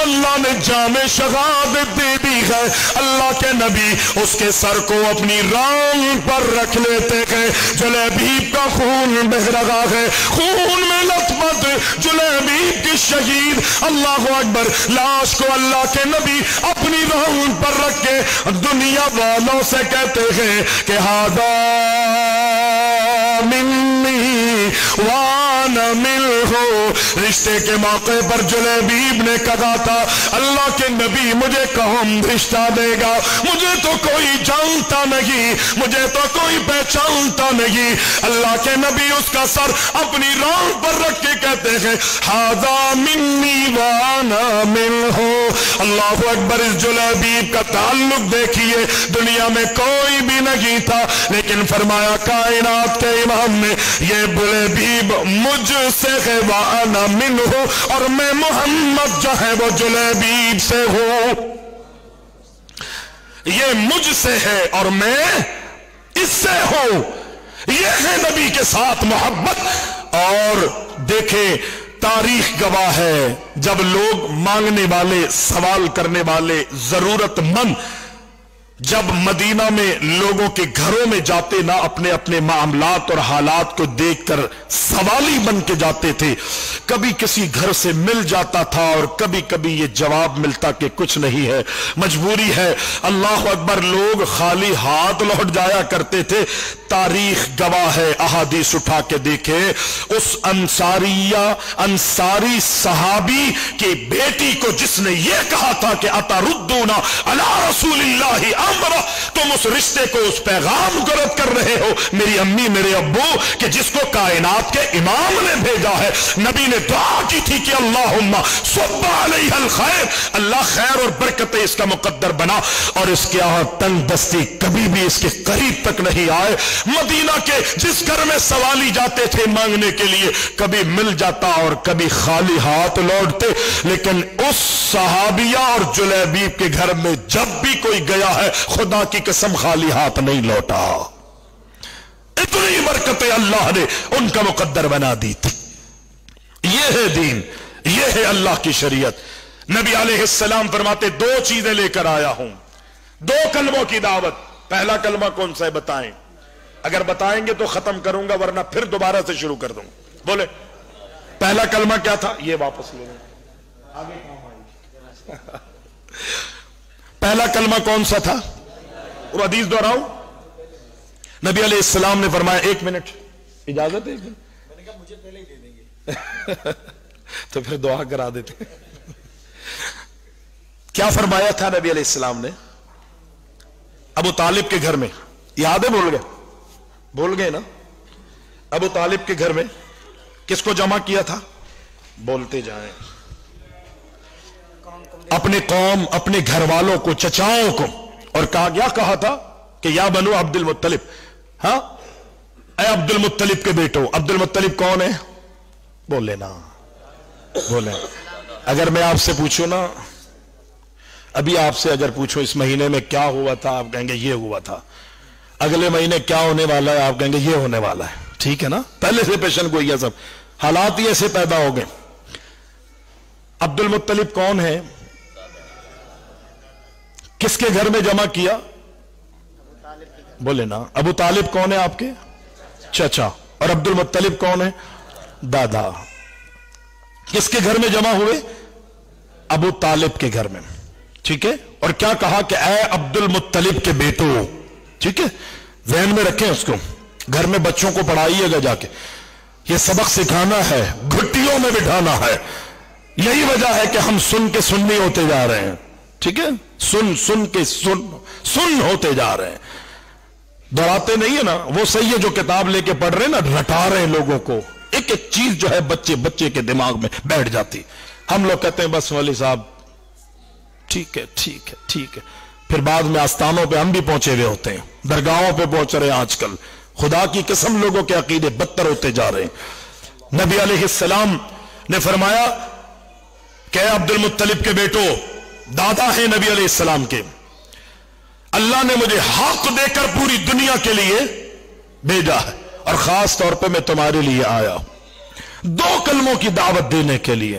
اللہ نے جام شہادت دے دی ہے، اللہ کے نبی اس کے سر کو اپنی ران پر رکھ لیتے ہیں۔ جلیبیب کا خون بہہ رہا ہے، خون میں لت پت جلیبیب کی شہید اللہ اکبر لاش کو اللہ کے نبی اپنی ران پر رکھ کے دنیا والوں سے کہتے ہیں کہ ہذا منی وانا منہ۔ رشتے کے موقع پر جلیبیب نے کہا تھا اللہ کے نبی مجھے کون رشتہ دے گا، مجھے تو کوئی جانتا نہیں، مجھے تو کوئی پہچانتا نہیں۔ اللہ کے نبی اس کا سر اپنی ران پر رکھ کے کہتے ہیں ھذا منی وانا منہ۔ اللہ اکبر، اس جلیبیب کا تعلق دیکھیے، دنیا میں کوئی بھی نہیں تھا، لیکن فرمایا کائنات کے امام نے یہ جلیبیب مجھ سے ہے وانا منہ، اور میں محمد جو ہے وہ جلیبیب سے ہوں۔ یہ مجھ سے ہے اور میں اس سے ہوں، یہ ہے نبی کے ساتھ محبت۔ اور دیکھیں تاریخ گواہ ہے، جب لوگ مانگنے والے، سوال کرنے والے، ضرورت مند جب مدینہ میں لوگوں کے گھروں میں جاتے نہ اپنے اپنے معاملات اور حالات کو دیکھ کر سوالی بن کے جاتے تھے، کبھی کسی گھر سے مل جاتا تھا اور کبھی کبھی یہ جواب ملتا کہ کچھ نہیں ہے، مجبوری ہے۔ اللہ اکبر، لوگ خالی ہاتھ لوٹ جایا کرتے تھے۔ تاریخ گواہ ہے، احادیث اٹھا کے دیکھے، اس انصاری صحابی کی بیٹی کو جس نے یہ کہا تھا کہ اتردون علی رسول اللہ امرہ، تم اس رشتے کو، اس پیغام کو رد کر رہے ہو، میری امی میرے ابو کہ جس کو کائنات کے امام نے بھیجا ہے۔ نبی نے دعا کی تھی کہ اللہم صب علیہ الخیر، اللہ خیر اور برکت اس کا مقدر بنا، اور اس کے تنگ دستی کبھی بھی اس کے قریب تک نہیں آئے۔ مدینہ کے جس گھر میں سوالی جاتے تھے مانگنے کے لیے، کبھی مل جاتا اور کبھی خالی ہاتھ لوٹتے، لیکن اس صحابیہ اور جلیبیب کے گھر میں جب بھی کوئی گیا ہے خدا کی قسم خالی ہاتھ نہیں لوٹا۔ اتنی برکتیں اللہ نے ان کا مقدر بنا دی تھی۔ یہ ہے دین، یہ ہے اللہ کی شریعت۔ نبی علیہ السلام فرماتے دو چیزیں لے کر آیا ہوں، دو کلموں کی دعوت۔ پہلا کلمہ کون سا ہے بتائیں؟ اگر بتائیں گے تو ختم کروں گا، ورنہ پھر دوبارہ سے شروع کر دوں گا۔ بولے پہلا کلمہ کیا تھا؟ یہ واپس لے لیں، آگے کام آئے۔ پہلا کلمہ کون سا تھا؟ اور حدیث دہراؤں؟ نبی علیہ السلام نے فرمایا، ایک منٹ اجازت ہے؟ میں نے کہا مجھے پہلے ہی دے دیں گے تو پھر دعا کرا دیتے۔ کیا فرمایا تھا نبی علیہ السلام نے؟ ابو طالب کے گھر میں، یاد ہے؟ بھول گئے نا؟ ابو طالب کے گھر میں کس کو جمع کیا تھا؟ بولتے جائیں۔ اپنے قوم، اپنے گھر والوں کو، چچاؤں کو، اور کہا تھا کہ یا بنو عبد المطلب، ہاں اے عبد المطلب کے بیٹو۔ عبد المطلب کون ہے؟ بولے نا، بولے۔ اگر میں آپ سے پوچھوں نا، ابھی آپ سے اگر پوچھو اس مہینے میں کیا ہوا تھا، آپ کہیں گے یہ ہوا تھا۔ اگلے مہینے کیا ہونے والا ہے، آپ کہیں گے یہ ہونے والا ہے۔ ٹھیک ہے نا؟ پہلے سے پیشن گوئی ہے، سب حالات ہی ایسے پیدا ہو گئے۔ عبد المطلب کون ہے؟ کس کے گھر میں جمع کیا؟ بولے نا۔ ابو طالب کون ہے؟ آپ کے چچا۔ اور عبد المطلب کون ہے؟ دادا۔ کس کے گھر میں جمع ہوئے؟ ابو طالب کے گھر میں۔ ٹھیک ہے؟ اور کیا کہا کہ اے عبد المطلب کے بیٹو۔ ٹھیک ہے؟ ذہن میں رکھیں اس کو، گھر میں بچوں کو پڑھائیے گا جا کے، یہ سبق سکھانا ہے، گھٹیوں میں بٹھانا ہے۔ یہی وجہ ہے کہ ہم سن کے سنی ہوتے جا رہے ہیں۔ ٹھیک ہے؟ سن کے سن ہوتے جا رہے ہیں، دوڑاتے نہیں ہے نا۔ وہ صحیح ہے جو کتاب لے کے پڑھ رہے ہیں نا، رٹا رہے ہیں لوگوں کو، ایک ایک چیز جو ہے بچے کے دماغ میں بیٹھ جاتی۔ ہم لوگ کہتے ہیں بس مولوی صاحب ٹھیک ہے ٹھیک ہے ٹھیک ہے، پھر بعد میں آستانوں پہ ہم بھی پہنچے ہوئے ہوتے ہیں، درگاہوں پہ پہنچ رہے ہیں۔ آج کل خدا کی قسم لوگوں کے عقیدے بدتر ہوتے جا رہے ہیں۔ نبی علیہ السلام نے فرمایا کہ اے عبد المطلب کے بیٹو، دادا ہیں نبی علیہ السلام کے، اللہ نے مجھے حق دے کر پوری دنیا کے لیے بھیجا ہے، اور خاص طور پہ میں تمہارے لیے آیا ہوں دو کلموں کی دعوت دینے کے لیے۔